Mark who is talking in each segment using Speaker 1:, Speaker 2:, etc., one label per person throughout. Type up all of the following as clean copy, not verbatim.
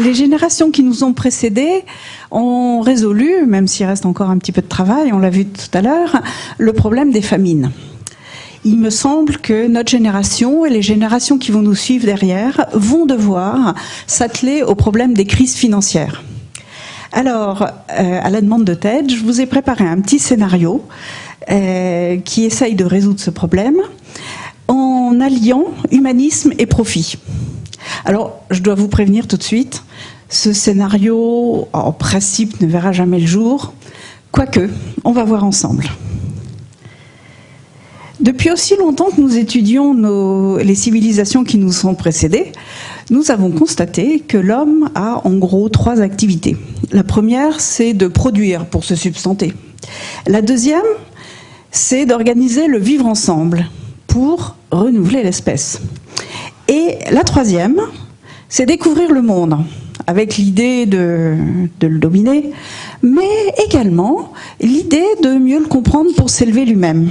Speaker 1: Les générations qui nous ont précédées ont résolu, même s'il reste encore un petit peu de travail, on l'a vu tout à l'heure, le problème des famines. Il me semble que notre génération et les générations qui vont nous suivre derrière vont devoir s'atteler au problème des crises financières. Alors, à la demande de TED, je vous ai préparé un petit scénario qui essaye de résoudre ce problème en alliant humanisme et profit. Alors, je dois vous prévenir tout de suite, ce scénario, en principe, ne verra jamais le jour, quoique, on va voir ensemble. Depuis aussi longtemps que nous étudions les civilisations qui nous sont précédées, nous avons constaté que l'homme a en gros 3 activités. La première, c'est de produire pour se substanter. La deuxième, c'est d'organiser le vivre ensemble pour renouveler l'espèce. Et la troisième, c'est découvrir le monde, avec l'idée de le dominer, mais également l'idée de mieux le comprendre pour s'élever lui-même.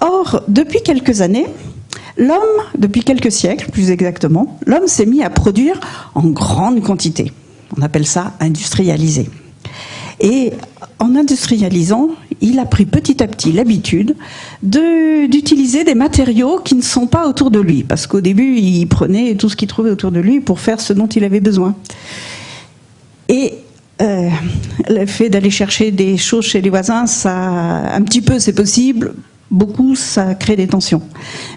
Speaker 1: Or, depuis quelques années, l'homme, depuis quelques siècles plus exactement, l'homme s'est mis à produire en grande quantité. On appelle ça industrialiser. Et en industrialisant, il a pris petit à petit l'habitude d'utiliser des matériaux qui ne sont pas autour de lui. Parce qu'au début, il prenait tout ce qu'il trouvait autour de lui pour faire ce dont il avait besoin. Et le fait d'aller chercher des choses chez les voisins, ça, un petit peu c'est possible, beaucoup ça crée des tensions.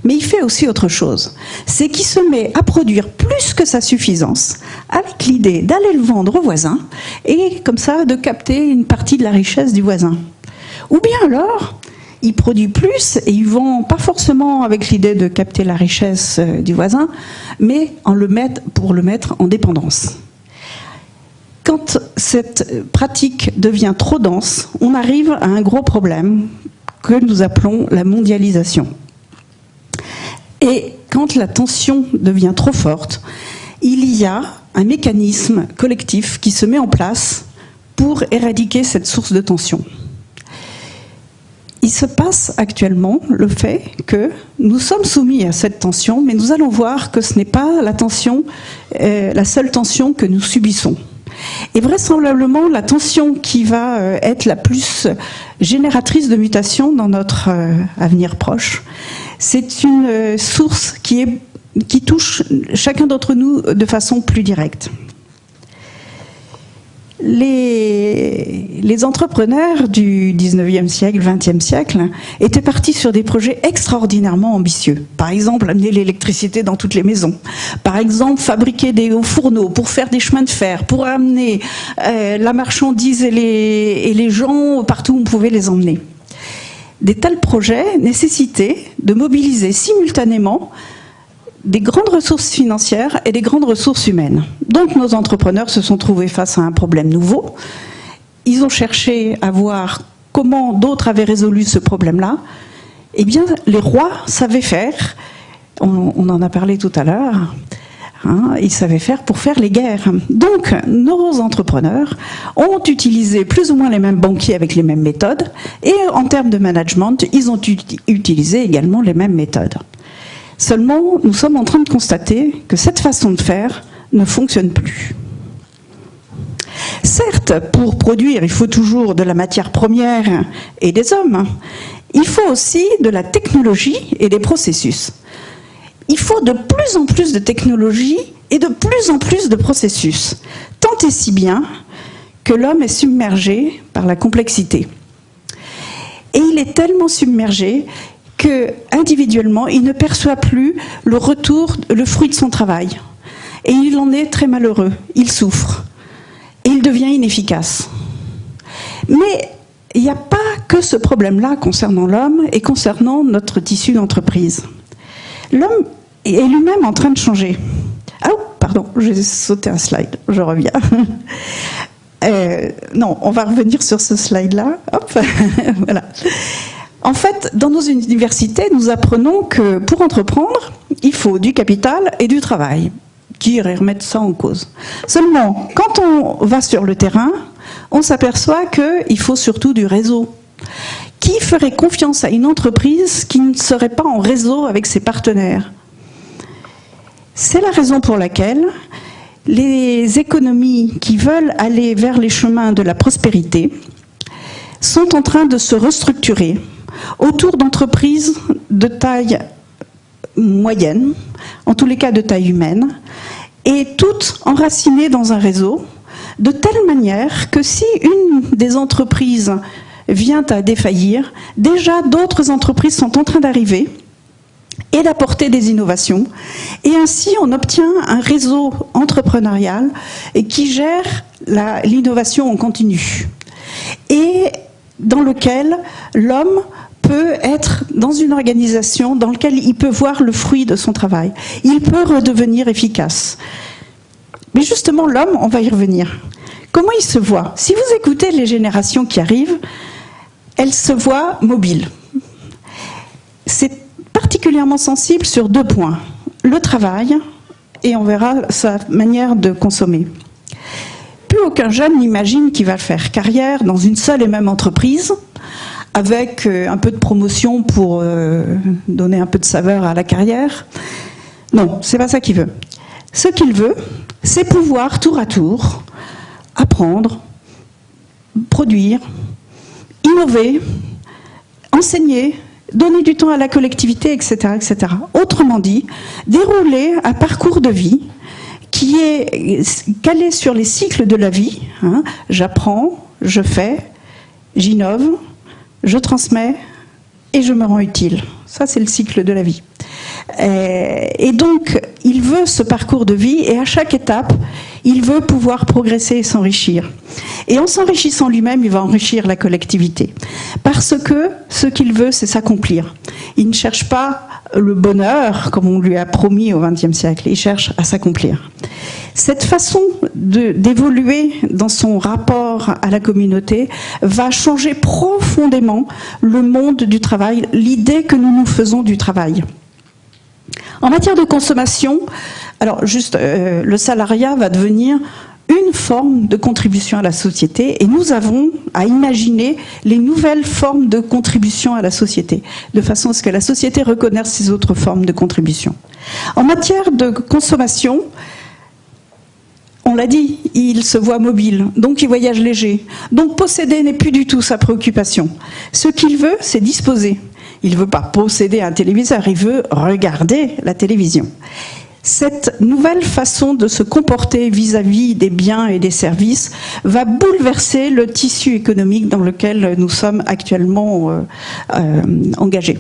Speaker 1: Mais il fait aussi autre chose, c'est qu'il se met à produire plus que sa suffisance avec l'idée d'aller le vendre au voisin et comme ça de capter une partie de la richesse du voisin. Ou bien alors, il produit plus et il vend pas forcément avec l'idée de capter la richesse du voisin, mais pour le mettre en dépendance. Quand cette pratique devient trop dense, on arrive à un gros problème que nous appelons la mondialisation. Et quand la tension devient trop forte, il y a un mécanisme collectif qui se met en place pour éradiquer cette source de tension. Il se passe actuellement le fait que nous sommes soumis à cette tension, mais nous allons voir que ce n'est pas la seule tension que nous subissons. Et vraisemblablement, la tension qui va être la plus génératrice de mutations dans notre avenir proche, c'est une source qui touche chacun d'entre nous de façon plus directe. Les entrepreneurs du 19e siècle, 20e siècle, étaient partis sur des projets extraordinairement ambitieux. Par exemple, amener l'électricité dans toutes les maisons. Par exemple, fabriquer des hauts fourneaux pour faire des chemins de fer, pour amener la marchandise et les gens partout où on pouvait les emmener. Des tels projets nécessitaient de mobiliser simultanément des grandes ressources financières et des grandes ressources humaines. Donc nos entrepreneurs se sont trouvés face à un problème nouveau. Ils ont cherché à voir comment d'autres avaient résolu ce problème-là. Eh bien, les rois savaient faire, on en a parlé tout à l'heure, ils savaient faire pour faire les guerres. Donc nos entrepreneurs ont utilisé plus ou moins les mêmes banquiers avec les mêmes méthodes, et en termes de management, ils ont utilisé également les mêmes méthodes. Seulement, nous sommes en train de constater que cette façon de faire ne fonctionne plus. Certes, pour produire, il faut toujours de la matière première et des hommes. Il faut aussi de la technologie et des processus. Il faut de plus en plus de technologie et de plus en plus de processus. Tant et si bien que l'homme est submergé par la complexité. Et il est tellement submergé que, individuellement, il ne perçoit plus le fruit de son travail. Et il en est très malheureux, il souffre, et il devient inefficace. Mais il n'y a pas que ce problème-là concernant l'homme et concernant notre tissu d'entreprise. L'homme est lui-même en train de changer. Ah, pardon, j'ai sauté un slide, je reviens. Non, on va revenir sur ce slide-là. Hop, voilà. En fait, dans nos universités, nous apprenons que pour entreprendre, il faut du capital et du travail. Qui irait remettre ça en cause? Seulement, quand on va sur le terrain, on s'aperçoit qu'il faut surtout du réseau. Qui ferait confiance à une entreprise qui ne serait pas en réseau avec ses partenaires? C'est la raison pour laquelle les économies qui veulent aller vers les chemins de la prospérité sont en train de se restructurer autour d'entreprises de taille moyenne, en tous les cas de taille humaine, et toutes enracinées dans un réseau, de telle manière que si une des entreprises vient à défaillir, déjà d'autres entreprises sont en train d'arriver et d'apporter des innovations. Et ainsi, on obtient un réseau entrepreneurial qui gère l'innovation en continu. Et dans lequel l'homme peut être dans une organisation dans laquelle il peut voir le fruit de son travail. Il peut redevenir efficace. Mais justement, l'homme, on va y revenir. Comment il se voit? Si vous écoutez les générations qui arrivent, elles se voient mobiles. C'est particulièrement sensible sur 2 points. Le travail, et on verra sa manière de consommer. Plus aucun jeune n'imagine qu'il va faire carrière dans une seule et même entreprise, avec un peu de promotion pour donner un peu de saveur à la carrière. Non, c'est pas ça qu'il veut. Ce qu'il veut, c'est pouvoir tour à tour apprendre, produire, innover, enseigner, donner du temps à la collectivité, etc., etc. Autrement dit, dérouler un parcours de vie qui est calé sur les cycles de la vie. Hein. J'apprends, je fais, j'innove, je transmets et je me rends utile. Ça, c'est le cycle de la vie. Et donc, il veut ce parcours de vie et à chaque étape, il veut pouvoir progresser et s'enrichir. Et en s'enrichissant lui-même, il va enrichir la collectivité. Parce que ce qu'il veut, c'est s'accomplir. Il ne cherche pas le bonheur, comme on lui a promis au XXe siècle, il cherche à s'accomplir. Cette façon d'évoluer dans son rapport à la communauté va changer profondément le monde du travail, l'idée que nous nous faisons du travail. En matière de consommation, alors juste le salariat va devenir une forme de contribution à la société et nous avons à imaginer les nouvelles formes de contribution à la société, de façon à ce que la société reconnaisse ces autres formes de contribution. En matière de consommation, on l'a dit, il se voit mobile, donc il voyage léger. Donc posséder n'est plus du tout sa préoccupation. Ce qu'il veut, c'est disposer. Il ne veut pas posséder un téléviseur, il veut regarder la télévision. Cette nouvelle façon de se comporter vis-à-vis des biens et des services va bouleverser le tissu économique dans lequel nous sommes actuellement engagés.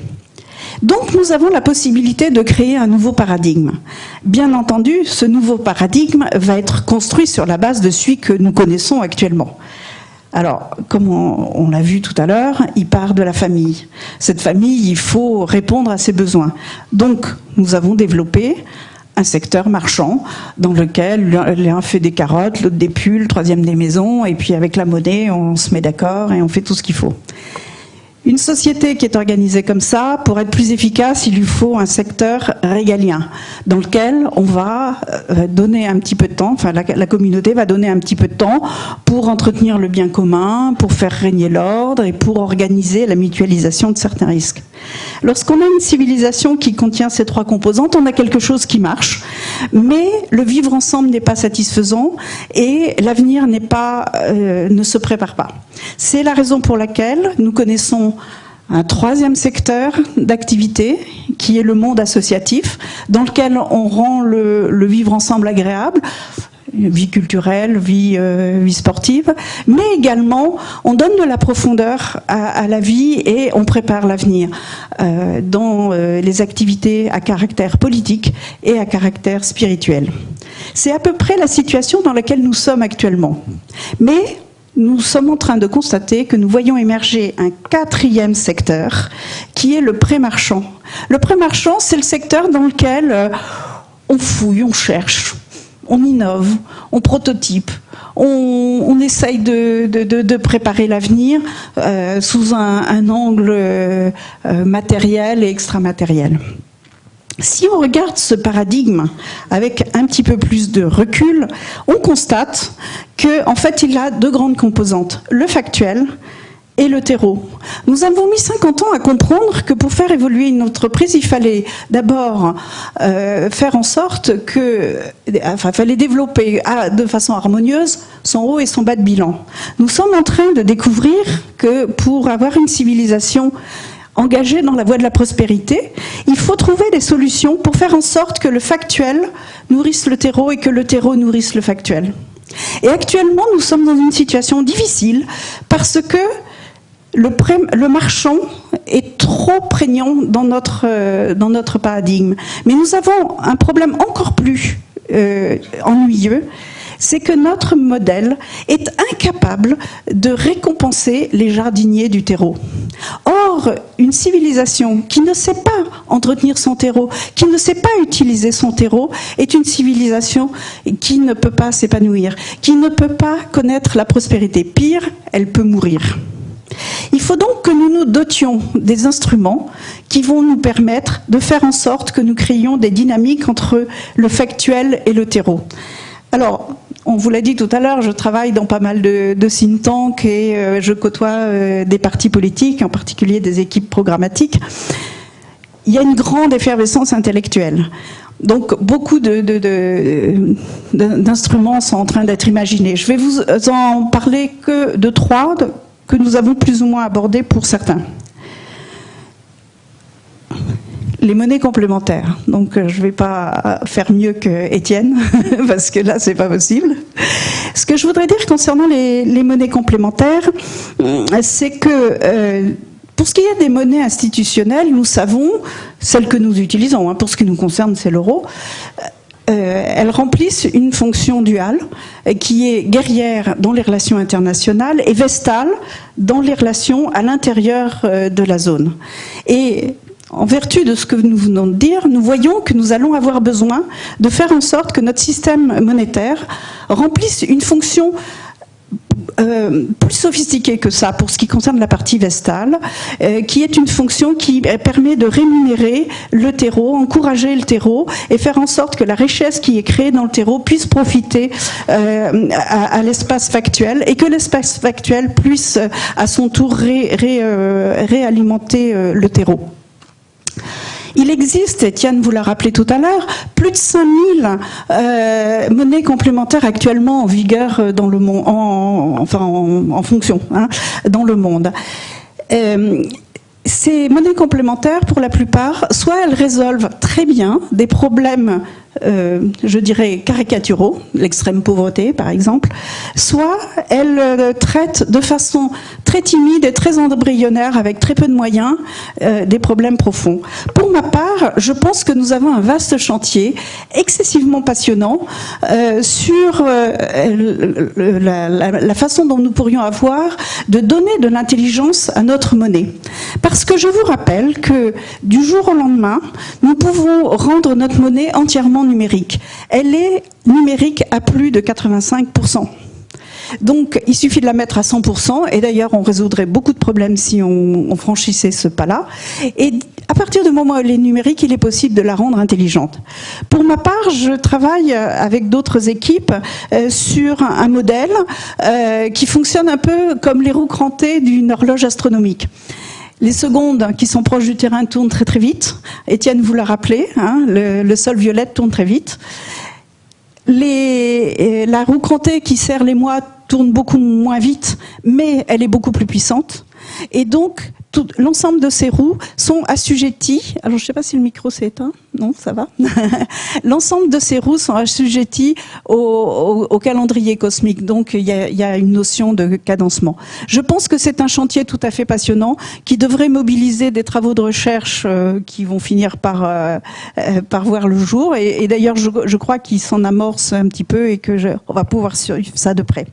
Speaker 1: Donc nous avons la possibilité de créer un nouveau paradigme. Bien entendu, ce nouveau paradigme va être construit sur la base de celui que nous connaissons actuellement. Alors, comme on l'a vu tout à l'heure, il part de la famille. Cette famille, il faut répondre à ses besoins. Donc, nous avons développé un secteur marchand dans lequel l'un fait des carottes, l'autre des pulls, le troisième des maisons, et puis avec la monnaie, on se met d'accord et on fait tout ce qu'il faut. Une société qui est organisée comme ça, pour être plus efficace, il lui faut un secteur régalien, dans lequel on va donner un petit peu de temps, enfin la communauté va donner un petit peu de temps pour entretenir le bien commun, pour faire régner l'ordre et pour organiser la mutualisation de certains risques. Lorsqu'on a une civilisation qui contient ces 3 composantes, on a quelque chose qui marche, mais le vivre ensemble n'est pas satisfaisant et l'avenir ne se prépare pas. C'est la raison pour laquelle nous connaissons un 3e secteur d'activité qui est le monde associatif, dans lequel on rend le vivre ensemble agréable, vie culturelle, vie sportive, mais également on donne de la profondeur à la vie et on prépare l'avenir dans les activités à caractère politique et à caractère spirituel. C'est à peu près la situation dans laquelle nous sommes actuellement. Mais nous sommes en train de constater que nous voyons émerger un 4e secteur qui est le pré-marchand. Le pré-marchand, c'est le secteur dans lequel on fouille, on cherche, on innove, on prototype, on essaye de préparer l'avenir sous un angle matériel et extramatériel. Si on regarde ce paradigme avec un petit peu plus de recul, on constate qu'en fait il a 2 grandes composantes, le factuel et le terreau. Nous avons mis 50 ans à comprendre que pour faire évoluer une entreprise, il fallait d'abord faire en sorte que, enfin, il fallait développer de façon harmonieuse son haut et son bas de bilan. Nous sommes en train de découvrir que pour avoir une civilisation engagée dans la voie de la prospérité, il faut trouver des solutions pour faire en sorte que le factuel nourrisse le terreau et que le terreau nourrisse le factuel. Et actuellement, nous sommes dans une situation difficile parce que le marchand est trop prégnant dans notre paradigme. Mais nous avons un problème encore plus ennuyeux, c'est que notre modèle est incapable de récompenser les jardiniers du terreau. Or, une civilisation qui ne sait pas entretenir son terreau, qui ne sait pas utiliser son terreau, est une civilisation qui ne peut pas s'épanouir, qui ne peut pas connaître la prospérité. Pire, elle peut mourir. Il faut donc que nous nous dotions des instruments qui vont nous permettre de faire en sorte que nous créions des dynamiques entre le factuel et le terreau. Alors, on vous l'a dit tout à l'heure, je travaille dans pas mal de think tanks et je côtoie des partis politiques, en particulier des équipes programmatiques. Il y a une grande effervescence intellectuelle. Donc beaucoup d'instruments sont en train d'être imaginés. Je vais vous en parler que de 3 que nous avons plus ou moins abordés pour certains. Les monnaies complémentaires. Donc je ne vais pas faire mieux que Étienne, parce que là c'est pas possible. Ce que je voudrais dire concernant les monnaies complémentaires, c'est que pour ce qui est des monnaies institutionnelles, nous savons, celles que nous utilisons, pour ce qui nous concerne c'est l'euro, elles remplissent une fonction duale qui est guerrière dans les relations internationales et vestale dans les relations à l'intérieur de la zone. Et en vertu de ce que nous venons de dire, nous voyons que nous allons avoir besoin de faire en sorte que notre système monétaire remplisse une fonction plus sophistiquée que ça pour ce qui concerne la partie vestale, qui est une fonction qui permet de rémunérer le terreau, encourager le terreau et faire en sorte que la richesse qui est créée dans le terreau puisse profiter à l'espace factuel et que l'espace factuel puisse à son tour réalimenter le terreau. Il existe, Étienne vous l'a rappelé tout à l'heure, plus de 5000 monnaies complémentaires actuellement en vigueur dans le monde, en fonction dans le monde. Ces monnaies complémentaires, pour la plupart, soit elles résolvent très bien des problèmes, je dirais, caricaturaux, l'extrême pauvreté par exemple, soit elles traitent de façon très timide et très embryonnaire, avec très peu de moyens, des problèmes profonds. Pour ma part, je pense que nous avons un vaste chantier, excessivement passionnant, sur la façon dont nous pourrions avoir de donner de l'intelligence à notre monnaie. Parce que je vous rappelle que du jour au lendemain, nous pouvons rendre notre monnaie entièrement numérique. Elle est numérique à plus de 85%. Donc il suffit de la mettre à 100%, et d'ailleurs on résoudrait beaucoup de problèmes si on franchissait ce pas-là. Et à partir du moment où elle est numérique, il est possible de la rendre intelligente. Pour ma part, je travaille avec d'autres équipes sur un modèle qui fonctionne un peu comme les roues crantées d'une horloge astronomique. Les secondes qui sont proches du terrain tournent très très vite. Étienne vous l'a rappelé, le sol violet tourne très vite. La roue crantée qui sert les mois tourne beaucoup moins vite, mais elle est beaucoup plus puissante. Et donc, l'ensemble de ces roues sont assujetties, alors je ne sais pas si le micro s'est éteint, non, ça va. L'ensemble de ces roues sont assujetties au calendrier cosmique, donc il y a une notion de cadencement. Je pense que c'est un chantier tout à fait passionnant qui devrait mobiliser des travaux de recherche qui vont finir par voir le jour, et d'ailleurs je crois qu'il s'en amorce un petit peu et on va pouvoir suivre ça de près.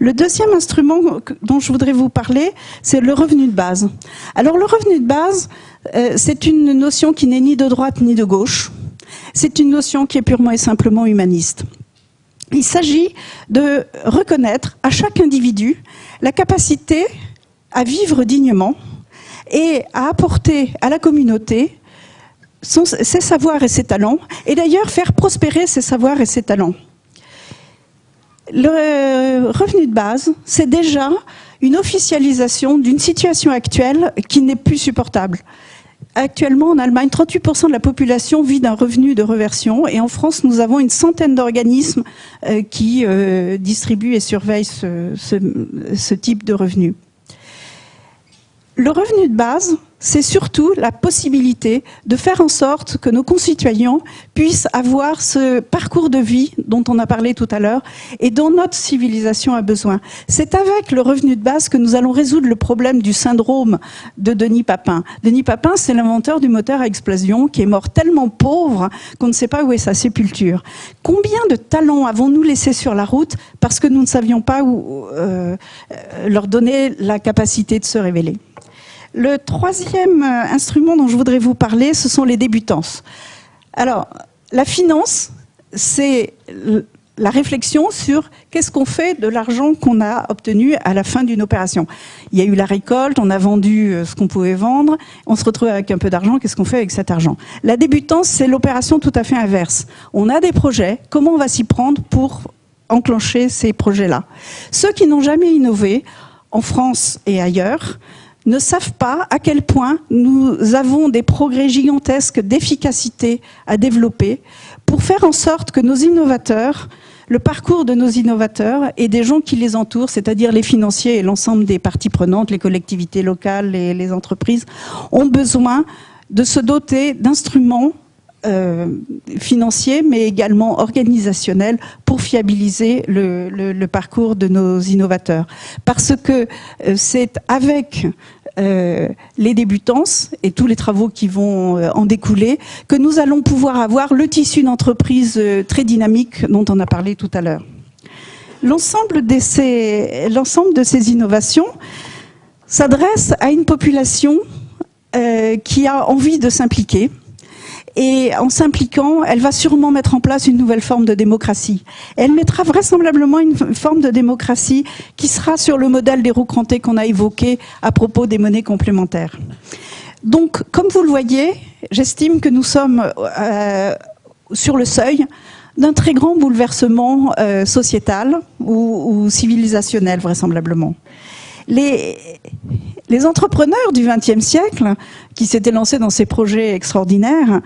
Speaker 1: Le deuxième instrument dont je voudrais vous parler, c'est le revenu de base. Alors le revenu de base, c'est une notion qui n'est ni de droite ni de gauche. C'est une notion qui est purement et simplement humaniste. Il s'agit de reconnaître à chaque individu la capacité à vivre dignement et à apporter à la communauté ses savoirs et ses talents, et d'ailleurs faire prospérer ses savoirs et ses talents. Le revenu de base, c'est déjà une officialisation d'une situation actuelle qui n'est plus supportable. Actuellement, en Allemagne, 38% de la population vit d'un revenu de reversion, et en France, nous avons une centaine d'organismes qui distribuent et surveillent ce type de revenu. Le revenu de base, c'est surtout la possibilité de faire en sorte que nos concitoyens puissent avoir ce parcours de vie dont on a parlé tout à l'heure et dont notre civilisation a besoin. C'est avec le revenu de base que nous allons résoudre le problème du syndrome de Denis Papin. Denis Papin, c'est l'inventeur du moteur à explosion qui est mort tellement pauvre qu'on ne sait pas où est sa sépulture. Combien de talents avons-nous laissés sur la route parce que nous ne savions pas où leur donner la capacité de se révéler? Le troisième instrument dont je voudrais vous parler, ce sont les débutances. Alors, la finance, c'est la réflexion sur qu'est-ce qu'on fait de l'argent qu'on a obtenu à la fin d'une opération. Il y a eu la récolte, on a vendu ce qu'on pouvait vendre, on se retrouve avec un peu d'argent, qu'est-ce qu'on fait avec cet argent? La débutance, c'est l'opération tout à fait inverse. On a des projets, comment on va s'y prendre pour enclencher ces projets-là? Ceux qui n'ont jamais innové, en France et ailleurs, ne savent pas à quel point nous avons des progrès gigantesques d'efficacité à développer pour faire en sorte que nos innovateurs, le parcours de nos innovateurs et des gens qui les entourent, c'est-à-dire les financiers et l'ensemble des parties prenantes, les collectivités locales, les entreprises, ont besoin de se doter d'instruments financiers, mais également organisationnels pour fiabiliser le parcours de nos innovateurs. Parce que c'est avec les débutances et tous les travaux qui vont en découler que nous allons pouvoir avoir le tissu d'entreprise très dynamique dont on a parlé tout à l'heure. L'ensemble de ces innovations s'adresse à une population qui a envie de s'impliquer. Et en s'impliquant, elle va sûrement mettre en place une nouvelle forme de démocratie. Elle mettra vraisemblablement une forme de démocratie qui sera sur le modèle des roues crantées qu'on a évoqué à propos des monnaies complémentaires. Donc, comme vous le voyez, j'estime que nous sommes sur le seuil d'un très grand bouleversement sociétal ou civilisationnel, vraisemblablement. Les entrepreneurs du XXe siècle, qui s'étaient lancés dans ces projets extraordinaires,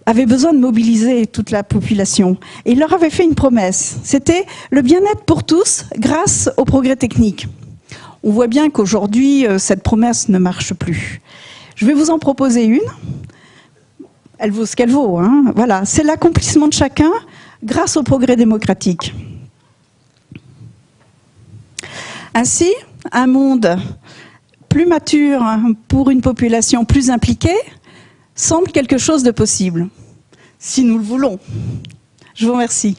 Speaker 1: avaient besoin de mobiliser toute la population. Et ils leur avaient fait une promesse. C'était le bien-être pour tous grâce au progrès technique. On voit bien qu'aujourd'hui, cette promesse ne marche plus. Je vais vous en proposer une. Elle vaut ce qu'elle vaut, hein. Voilà, c'est l'accomplissement de chacun grâce au progrès démocratique. Ainsi, un monde plus mature pour une population plus impliquée semble quelque chose de possible, si nous le voulons. Je vous remercie.